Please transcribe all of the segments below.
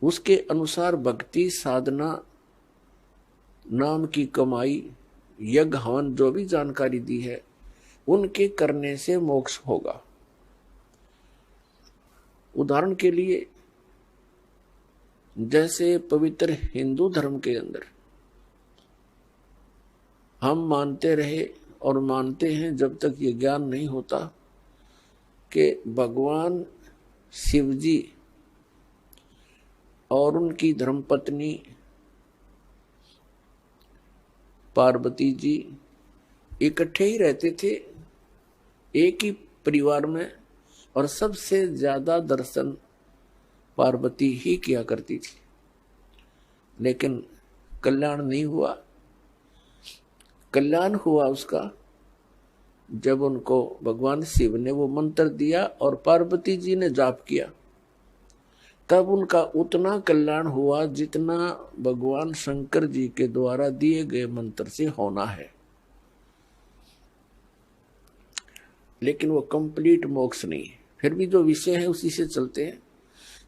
उसके अनुसार भक्ति साधना, नाम की कमाई, यज्ञ हवन जो भी जानकारी दी है उनके करने से मोक्ष होगा। उदाहरण के लिए जैसे पवित्र हिंदू धर्म के अंदर हम मानते रहे और मानते हैं जब तक ये ज्ञान नहीं होता कि भगवान शिव जी और उनकी धर्मपत्नी पार्वती जी इकट्ठे ही रहते थे एक ही परिवार में, और सबसे ज्यादा दर्शन पार्वती ही किया करती थी, लेकिन कल्याण नहीं हुआ। कल्याण हुआ उसका जब उनको भगवान शिव ने वो मंत्र दिया और पार्वती जी ने जाप किया, तब उनका उतना कल्याण हुआ जितना भगवान शंकर जी के द्वारा दिए गए मंत्र से होना है। लेकिन वो कंप्लीट मोक्ष नहीं है। फिर भी जो विषय है उसी से चलते हैं।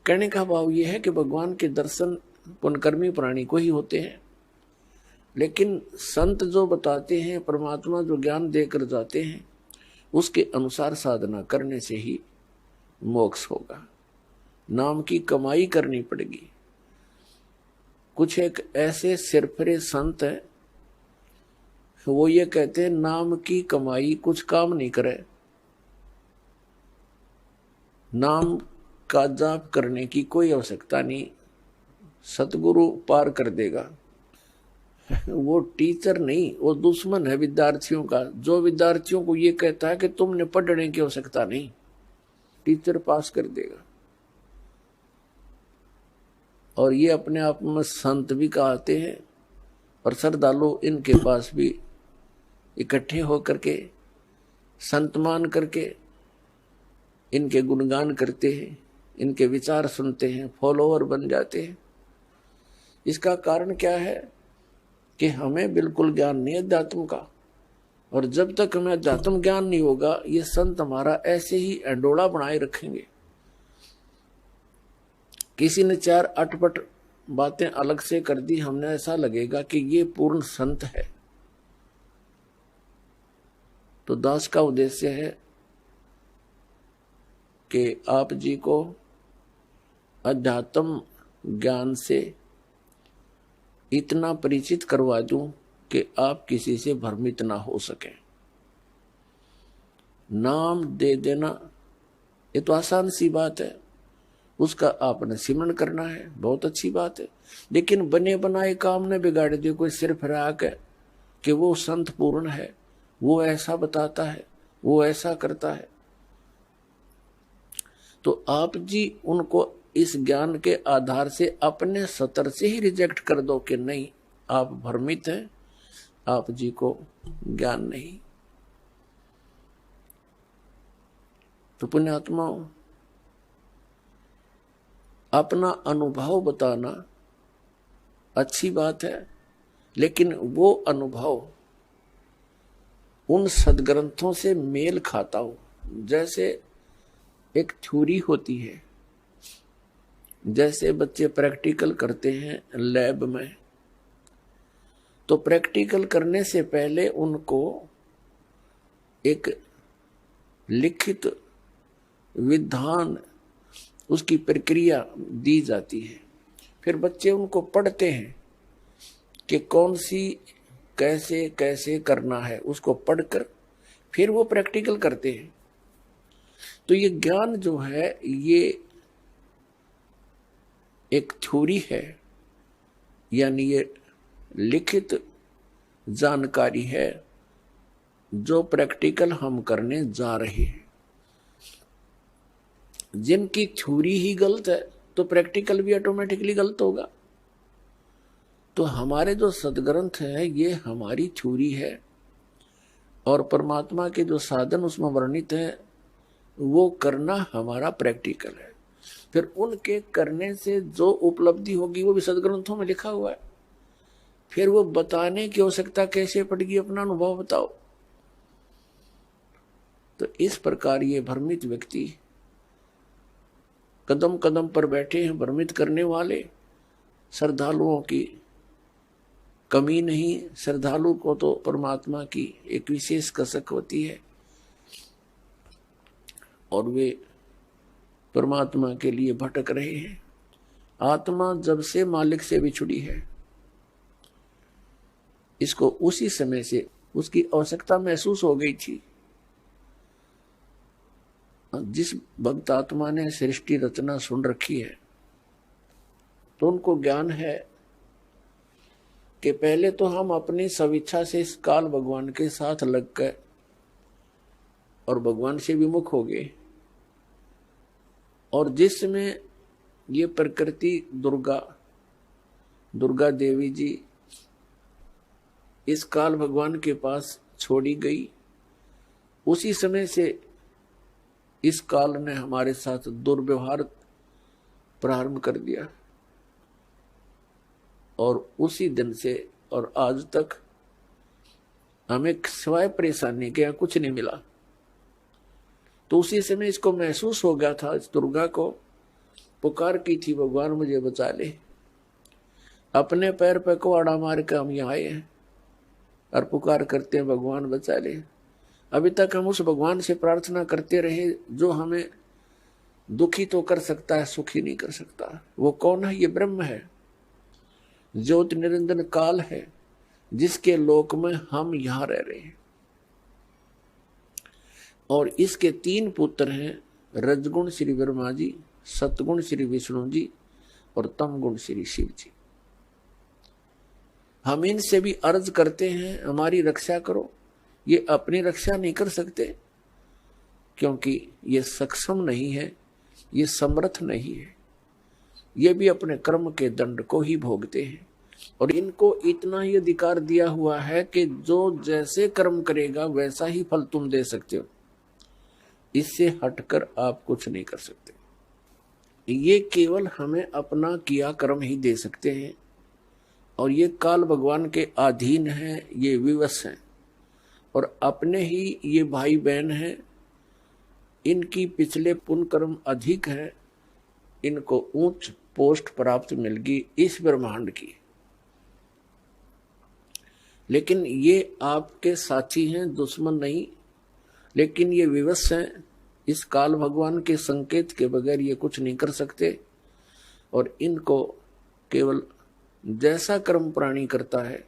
कहने का भाव ये है कि भगवान के दर्शन पुण्यकर्मी प्राणी को ही होते हैं, लेकिन संत जो बताते हैं, परमात्मा जो ज्ञान देकर जाते हैं, उसके अनुसार साधना करने से ही मोक्ष होगा। नाम की कमाई करनी पड़ेगी। कुछ एक ऐसे सिरफरे संत हैं, वो ये कहते हैं नाम की कमाई कुछ काम नहीं करे, नाम का जाप करने की कोई आवश्यकता नहीं, सतगुरु पार कर देगा। वो टीचर नहीं, वो दुश्मन है विद्यार्थियों का, जो विद्यार्थियों को ये कहता है कि तुमने पढ़ने की आवश्यकता नहीं, टीचर पास कर देगा। और ये अपने आप में संत भी कहते हैं, और श्रद्धालु इनके पास भी इकट्ठे होकर के संत मान करके इनके गुणगान करते हैं, इनके विचार सुनते हैं, फॉलोअर बन जाते हैं। इसका कारण क्या है कि हमें बिल्कुल ज्ञान नहीं है अध्यात्म का, और जब तक हमें अध्यात्म ज्ञान नहीं होगा ये संत हमारा ऐसे ही अंडोला बनाए रखेंगे। किसी ने चार अटपट बातें अलग से कर दी, हमने ऐसा लगेगा कि ये पूर्ण संत है। तो दास का उद्देश्य है कि आप जी को अध्यात्म ज्ञान से इतना परिचित करवा दूं कि आप किसी से भ्रमित ना हो सके। नाम दे देना ये तो आसान सी बात है, उसका आपने सिमरण करना है, बहुत अच्छी बात है। लेकिन बने बनाए काम ने बिगाड़ दिए कोई सिर फिरा के कि वो संत पूर्ण है, वो ऐसा बताता है, वो ऐसा करता है। तो आप जी उनको इस ज्ञान के आधार से अपने सतर से ही रिजेक्ट कर दो कि नहीं, आप भ्रमित हैं, आप जी को ज्ञान नहीं। तो पुण्यात्माओं, अपना अनुभव बताना अच्छी बात है, लेकिन वो अनुभव उन सदग्रंथों से मेल खाता हो। जैसे एक थ्योरी होती है, जैसे बच्चे प्रैक्टिकल करते हैं लैब में, तो प्रैक्टिकल करने से पहले उनको एक लिखित विधान, उसकी प्रक्रिया दी जाती है। फिर बच्चे उनको पढ़ते हैं कि कौन सी कैसे कैसे करना है, उसको पढ़कर फिर वो प्रैक्टिकल करते हैं। तो ये ज्ञान जो है ये एक थ्योरी है, यानी ये लिखित जानकारी है जो प्रैक्टिकल हम करने जा रहे हैं। जिनकी थ्योरी ही गलत है तो प्रैक्टिकल भी ऑटोमेटिकली गलत होगा। तो हमारे जो सदग्रंथ है ये हमारी थ्योरी है, और परमात्मा के जो साधन उसमें वर्णित है वो करना हमारा प्रैक्टिकल है। फिर उनके करने से जो उपलब्धि होगी वो भी सदग्रंथों में लिखा हुआ है। फिर वो बताने की आवश्यकता कैसे पड़ेगी, अपना अनुभव बताओ। तो इस प्रकार ये भ्रमित व्यक्ति कदम कदम पर बैठे हैं भ्रमित करने वाले। श्रद्धालुओं की कमी नहीं, श्रद्धालु को तो परमात्मा की एक विशेष कसक होती है और वे परमात्मा के लिए भटक रहे हैं। आत्मा जब से मालिक से बिछुड़ी है, इसको उसी समय से उसकी आवश्यकता महसूस हो गई थी। जिस भक्त आत्मा ने सृष्टि रचना सुन रखी है तो उनको ज्ञान है कि पहले तो हम अपनी स्वेच्छा से इस काल भगवान के साथ लग गए और भगवान से विमुख हो गए, और जिसमें ये प्रकृति दुर्गा देवी जी इस काल भगवान के पास छोड़ी गई, उसी समय से इस काल ने हमारे साथ दुर्व्यवहार प्रारंभ कर दिया और उसी दिन से और आज तक हमें सिवाय परेशानी के यहाँ कुछ नहीं मिला। तो उसी समय इसको महसूस हो गया था, इस दुर्गा को पुकार की थी, भगवान मुझे बचा ले। अपने पैर पे कुआड़ा मार के हम यहाँ आए हैं और पुकार करते हैं भगवान बचा ले। अभी तक हम उस भगवान से प्रार्थना करते रहे जो हमें दुखी तो कर सकता है, सुखी नहीं कर सकता। वो कौन है? ये ब्रह्म है, ज्योति निरंजन काल है, जिसके लोक में हम यहां रह रहे हैं। और इसके 3 पुत्र हैं, रजगुण श्री ब्रह्मा जी, सतगुण श्री विष्णु जी और तमगुण श्री शिव जी। हम इनसे भी अर्ज करते हैं हमारी रक्षा करो। ये अपनी रक्षा नहीं कर सकते क्योंकि ये सक्षम नहीं है, ये समर्थ नहीं है। ये भी अपने कर्म के दंड को ही भोगते हैं और इनको इतना ही अधिकार दिया हुआ है कि जो जैसे कर्म करेगा वैसा ही फल तुम दे सकते हो, इससे हटकर आप कुछ नहीं कर सकते। ये केवल हमें अपना किया कर्म ही दे सकते हैं और ये काल भगवान के अधीन है, ये विवश हैं और अपने ही ये भाई बहन हैं। इनकी पिछले पुण्य कर्म अधिक है, इनको उच्च पोस्ट प्राप्त मिल गई इस ब्रह्मांड की, लेकिन ये आपके साथी हैं, दुश्मन नहीं। लेकिन ये विवश हैं, इस काल भगवान के संकेत के बगैर ये कुछ नहीं कर सकते और इनको केवल जैसा कर्म प्राणी करता है